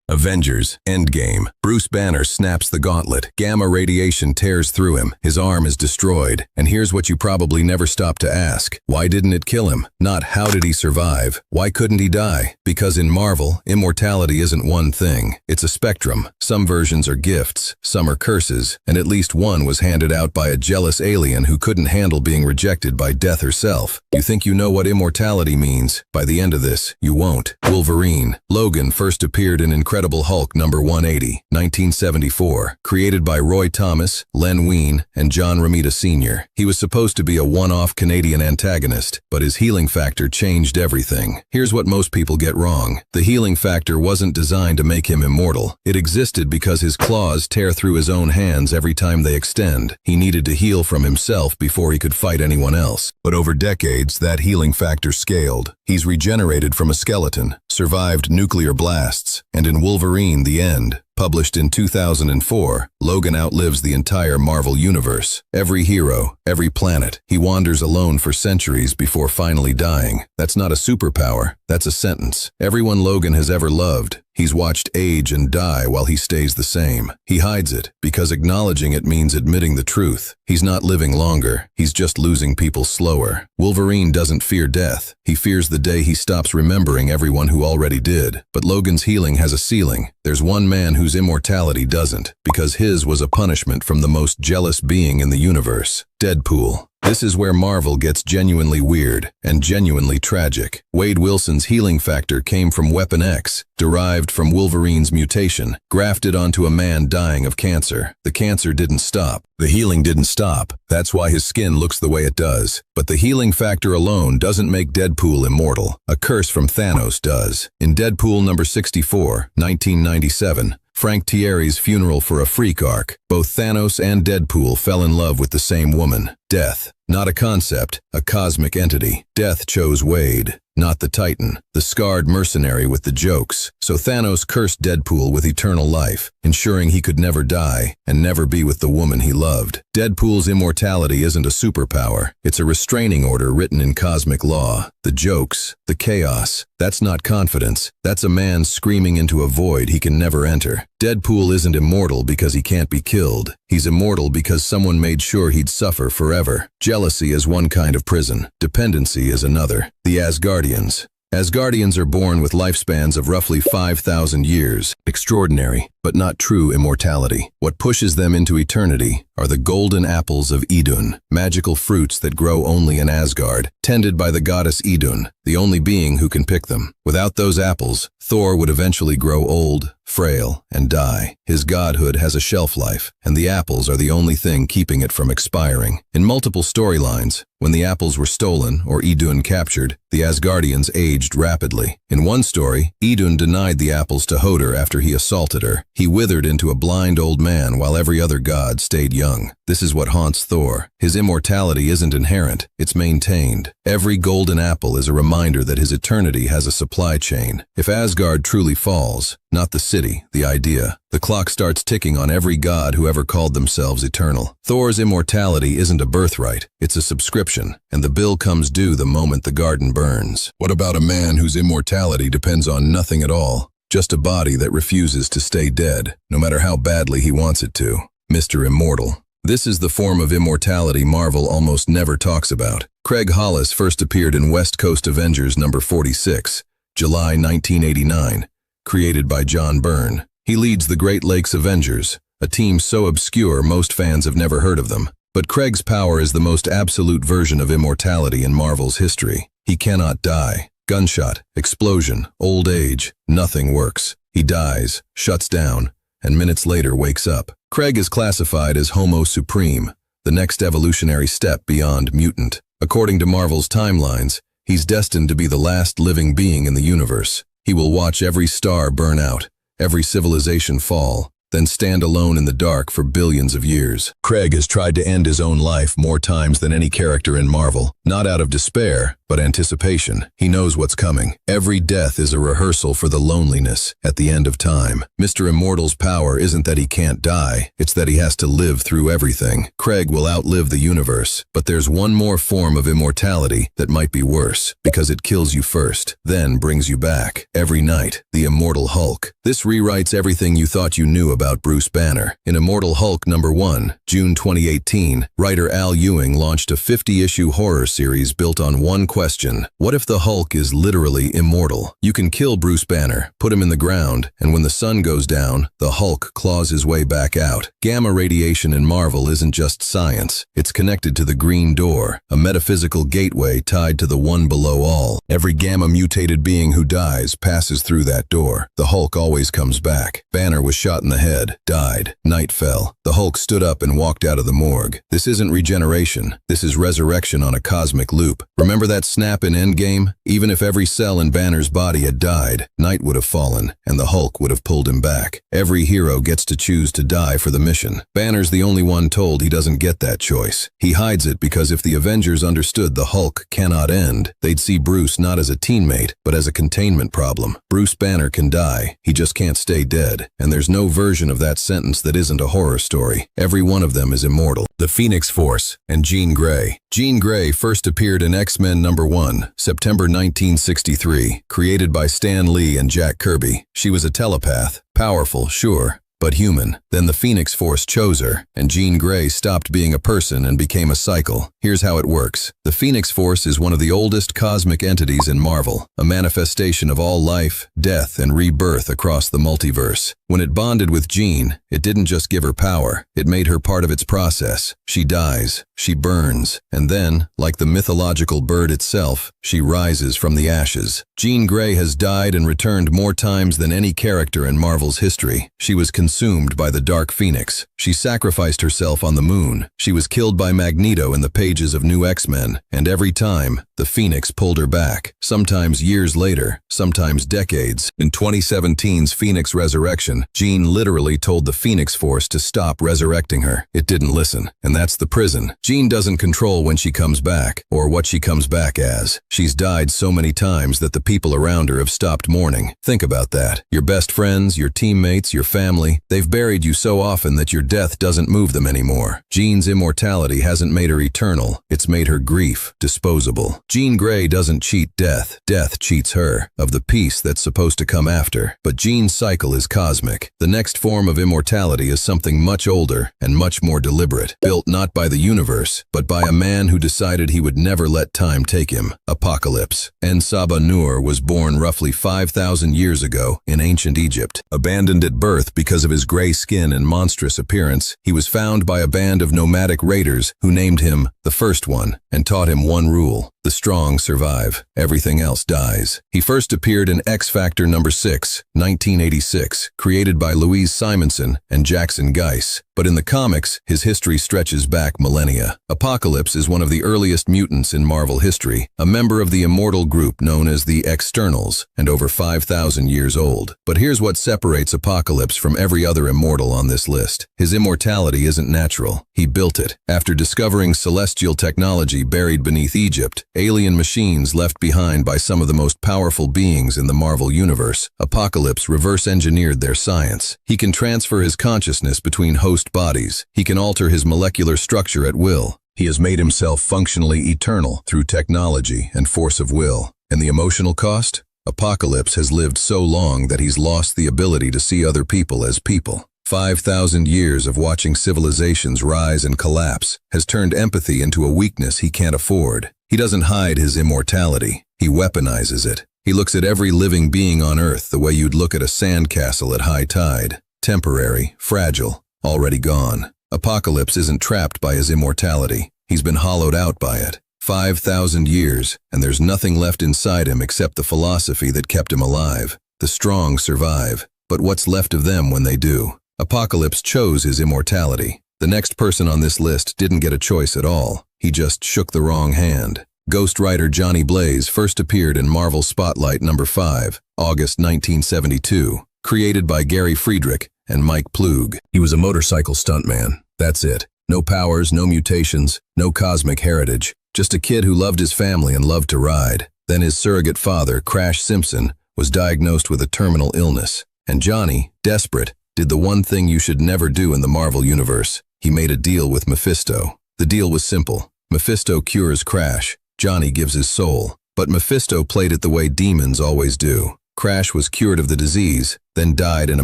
Avengers, Endgame. Bruce Banner snaps the gauntlet. Gamma radiation tears through him. His arm is destroyed. And here's what you probably never stop to ask. Why didn't it kill him? Not how did he survive? Why couldn't he die? Because in Marvel, immortality isn't one thing. It's a spectrum. Some versions are gifts, some are curses, and at least one was handed out by a jealous alien who couldn't handle being rejected by death herself. You think you know what immortality means? By the end of this, you won't. Wolverine. Logan first appeared in Incredible Hulk number 180, 1974, created by Roy Thomas, Len Wein, and John Romita Sr. He was supposed to be a one-off Canadian antagonist, but his healing factor changed everything. Here's what most people get wrong. The healing factor wasn't designed to make him immortal. It existed because his claws tear through his own hands every time they extend. He needed to heal from himself before he could fight anyone else. But over decades, that healing factor scaled. He's regenerated from a skeleton, survived nuclear blasts, and in Wolverine: The End, published in 2004, Logan outlives the entire Marvel universe. Every hero, every planet, he wanders alone for centuries before finally dying. That's not a superpower, that's a sentence. Everyone Logan has ever loved, he's watched age and die while he stays the same. He hides it, because acknowledging it means admitting the truth. He's not living longer, he's just losing people slower. Wolverine doesn't fear death, he fears the day he stops remembering everyone who already did. But Logan's healing has a ceiling. There's one man whose immortality doesn't, because his was a punishment from the most jealous being in the universe: Deadpool. This is where Marvel gets genuinely weird and genuinely tragic. Wade Wilson's healing factor came from Weapon X, derived from Wolverine's mutation, grafted onto a man dying of cancer. The cancer didn't stop. The healing didn't stop. That's why his skin looks the way it does. But the healing factor alone doesn't make Deadpool immortal. A curse from Thanos does. In Deadpool number 64, 1997, Frank Thierry's Funeral for a Freak arc, both Thanos and Deadpool fell in love with the same woman. Death. Not a concept, a cosmic entity. Death chose Wade, not the Titan, the scarred mercenary with the jokes. So Thanos cursed Deadpool with eternal life, ensuring he could never die and never be with the woman he loved. Deadpool's immortality isn't a superpower, it's a restraining order written in cosmic law. The jokes, the chaos, that's not confidence, that's a man screaming into a void he can never enter. Deadpool isn't immortal because he can't be killed. He's immortal because someone made sure he'd suffer forever. Jealousy is one kind of prison. Dependency is another. The Asgardians. Asgardians are born with lifespans of roughly 5,000 years. Extraordinary, but not true immortality. What pushes them into eternity are the golden apples of Idun, magical fruits that grow only in Asgard, tended by the goddess Idun, the only being who can pick them. Without those apples, Thor would eventually grow old, frail, and die. His godhood has a shelf life, and the apples are the only thing keeping it from expiring. In multiple storylines, when the apples were stolen or Idun captured, the Asgardians aged rapidly. In one story, Idun denied the apples to Hodor after he assaulted her. He withered into a blind old man while every other god stayed young. This is what haunts Thor. His immortality isn't inherent, it's maintained. Every golden apple is a reminder that his eternity has a supply chain. If Asgard truly falls, not the city, the idea, the clock starts ticking on every god who ever called themselves eternal. Thor's immortality isn't a birthright, it's a subscription, and the bill comes due the moment the garden burns. What about a man whose immortality depends on nothing at all? Just a body that refuses to stay dead, no matter how badly he wants it to. Mr. Immortal. This is the form of immortality Marvel almost never talks about. Craig Hollis first appeared in West Coast Avengers number 46, July 1989, created by John Byrne. He leads the Great Lakes Avengers, a team so obscure most fans have never heard of them. But Craig's power is the most absolute version of immortality in Marvel's history. He cannot die. Gunshot, explosion, old age, nothing works. He dies, shuts down, and minutes later wakes up. Craig is classified as Homo Supreme, the next evolutionary step beyond mutant. According to Marvel's timelines, he's destined to be the last living being in the universe. He will watch every star burn out, every civilization fall, then stand alone in the dark for billions of years. Craig has tried to end his own life more times than any character in Marvel, not out of despair, but anticipation. He knows what's coming. Every death is a rehearsal for the loneliness at the end of time. Mr. Immortal's power isn't that he can't die, it's that he has to live through everything. Craig will outlive the universe, but there's one more form of immortality that might be worse, because it kills you first, then brings you back. Every night, the Immortal Hulk. This rewrites everything you thought you knew about Bruce Banner. In Immortal Hulk #1, June 2018, writer Al Ewing launched a 50-issue horror series built on one question: what if the Hulk is literally immortal? You can kill Bruce Banner, put him in the ground, and when the sun goes down, the Hulk claws his way back out. Gamma radiation in Marvel isn't just science. It's connected to the Green Door, a metaphysical gateway tied to the one below all. Every gamma-mutated being who dies passes through that door. The Hulk always comes back. Banner was shot in the head, died. Night fell. The Hulk stood up and walked out of the morgue. This isn't regeneration. This is resurrection on a cosmic loop. Remember that snap in Endgame? Even if every cell in Banner's body had died, night would have fallen, and the Hulk would have pulled him back. Every hero gets to choose to die for the mission. Banner's the only one told he doesn't get that choice. He hides it because if the Avengers understood the Hulk cannot end, they'd see Bruce not as a teammate, but as a containment problem. Bruce Banner can die. He just can't stay dead. And there's no version of that sentence that isn't a horror story. Every one of them is immortal. The Phoenix Force and Jean Grey. Jean Grey first appeared in X-Men #1, September 1963, created by Stan Lee and Jack Kirby. She was a telepath. Powerful, sure, but human. Then the Phoenix Force chose her, and Jean Grey stopped being a person and became a cycle. Here's how it works. The Phoenix Force is one of the oldest cosmic entities in Marvel, a manifestation of all life, death, and rebirth across the multiverse. When it bonded with Jean, it didn't just give her power, it made her part of its process. She dies, she burns, and then, like the mythological bird itself, she rises from the ashes. Jean Grey has died and returned more times than any character in Marvel's history. She was consumed by the Dark Phoenix. She sacrificed herself on the moon. She was killed by Magneto in the pages of New X-Men, and every time, the Phoenix pulled her back. Sometimes years later, sometimes decades. In 2017's Phoenix Resurrection, Jean literally told the Phoenix Force to stop resurrecting her. It didn't listen, and that's the prison. Jean doesn't control when she comes back, or what she comes back as. She's died so many times that the people around her have stopped mourning. Think about that. Your best friends, your teammates, your family, they've buried you so often that your death doesn't move them anymore. Jean's immortality hasn't made her eternal, it's made her grief disposable. Jean Grey doesn't cheat death. Death cheats her, of the peace that's supposed to come after. But Jean's cycle is cosmic. The next form of immortality is something much older and much more deliberate, built not by the universe, but by a man who decided he would never let time take him. Apocalypse. En-Saba-Nur was born roughly 5,000 years ago in ancient Egypt. Abandoned at birth because of his gray skin and monstrous appearance, he was found by a band of nomadic raiders who named him the First One and taught him one rule: the strong survive, everything else dies. He first appeared in X Factor #6, 1986, created by Louise Simonson and Jackson Geiss. But in the comics, his history stretches back millennia. Apocalypse is one of the earliest mutants in Marvel history, a member of the immortal group known as the Externals, and over 5,000 years old. But here's what separates Apocalypse from every other immortal on this list. His immortality isn't natural. He built it. After discovering celestial technology buried beneath Egypt, alien machines left behind by some of the most powerful beings in the Marvel Universe, Apocalypse reverse-engineered their science. He can transfer his consciousness between host bodies. He can alter his molecular structure at will. He has made himself functionally eternal through technology and force of will. And the emotional cost? Apocalypse has lived so long that he's lost the ability to see other people as people. 5,000 years of watching civilizations rise and collapse has turned empathy into a weakness he can't afford. He doesn't hide his immortality. He weaponizes it. He looks at every living being on Earth the way you'd look at a sandcastle at high tide. Temporary, fragile, already gone. Apocalypse isn't trapped by his immortality. He's been hollowed out by it. 5,000 years, and there's nothing left inside him except the philosophy that kept him alive. The strong survive, but what's left of them when they do? Apocalypse chose his immortality. The next person on this list didn't get a choice at all. He just shook the wrong hand. Ghost Rider Johnny Blaze first appeared in Marvel Spotlight #5, August 1972. Created by Gary Friedrich and Mike Plug. He was a motorcycle stuntman. That's it. No powers, no mutations, no cosmic heritage. Just a kid who loved his family and loved to ride. Then his surrogate father, Crash Simpson, was diagnosed with a terminal illness. And Johnny, desperate, did the one thing you should never do in the Marvel Universe. He made a deal with Mephisto. The deal was simple. Mephisto cures Crash. Johnny gives his soul. But Mephisto played it the way demons always do. Crash was cured of the disease, then died in a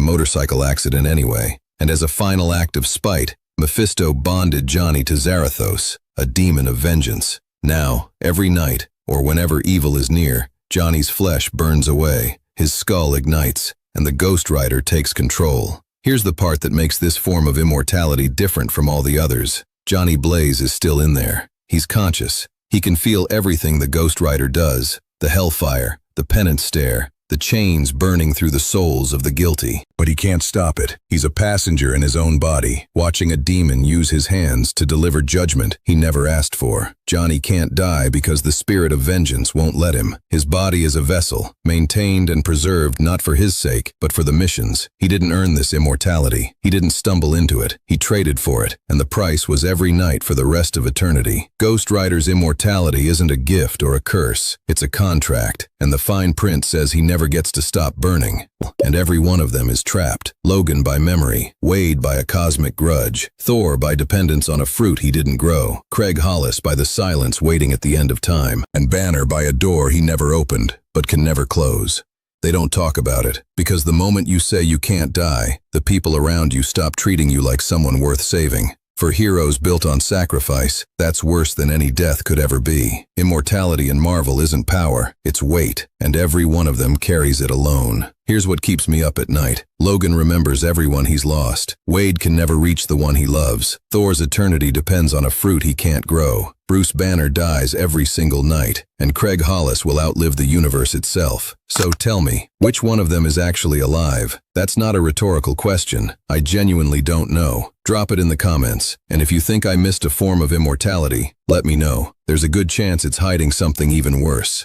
motorcycle accident anyway. And as a final act of spite, Mephisto bonded Johnny to Zarathos, a demon of vengeance. Now, every night, or whenever evil is near, Johnny's flesh burns away, his skull ignites, and the Ghost Rider takes control. Here's the part that makes this form of immortality different from all the others. Johnny Blaze is still in there. He's conscious. He can feel everything the Ghost Rider does, the hellfire, the penance stare, the chains burning through the souls of the guilty. But he can't stop it. He's a passenger in his own body, watching a demon use his hands to deliver judgment he never asked for. Johnny can't die because the spirit of vengeance won't let him. His body is a vessel, maintained and preserved not for his sake, but for the mission's. He didn't earn this immortality. He didn't stumble into it. He traded for it, and the price was every night for the rest of eternity. Ghost Rider's immortality isn't a gift or a curse. It's a contract, and the fine print says he never gets to stop burning. And every one of them is trapped. Logan by memory, Wade by a cosmic grudge, Thor by dependence on a fruit he didn't grow, Craig Hollis by the silence waiting at the end of time, and Banner by a door he never opened, but can never close. They don't talk about it, because the moment you say you can't die, the people around you stop treating you like someone worth saving. For heroes built on sacrifice, that's worse than any death could ever be. Immortality in Marvel isn't power, it's weight, and every one of them carries it alone. Here's what keeps me up at night. Logan remembers everyone he's lost. Wade can never reach the one he loves. Thor's eternity depends on a fruit he can't grow. Bruce Banner dies every single night, and Craig Hollis will outlive the universe itself. So tell me, which one of them is actually alive? That's not a rhetorical question. I genuinely don't know. Drop it in the comments, and if you think I missed a form of immortality, let me know. There's a good chance it's hiding something even worse.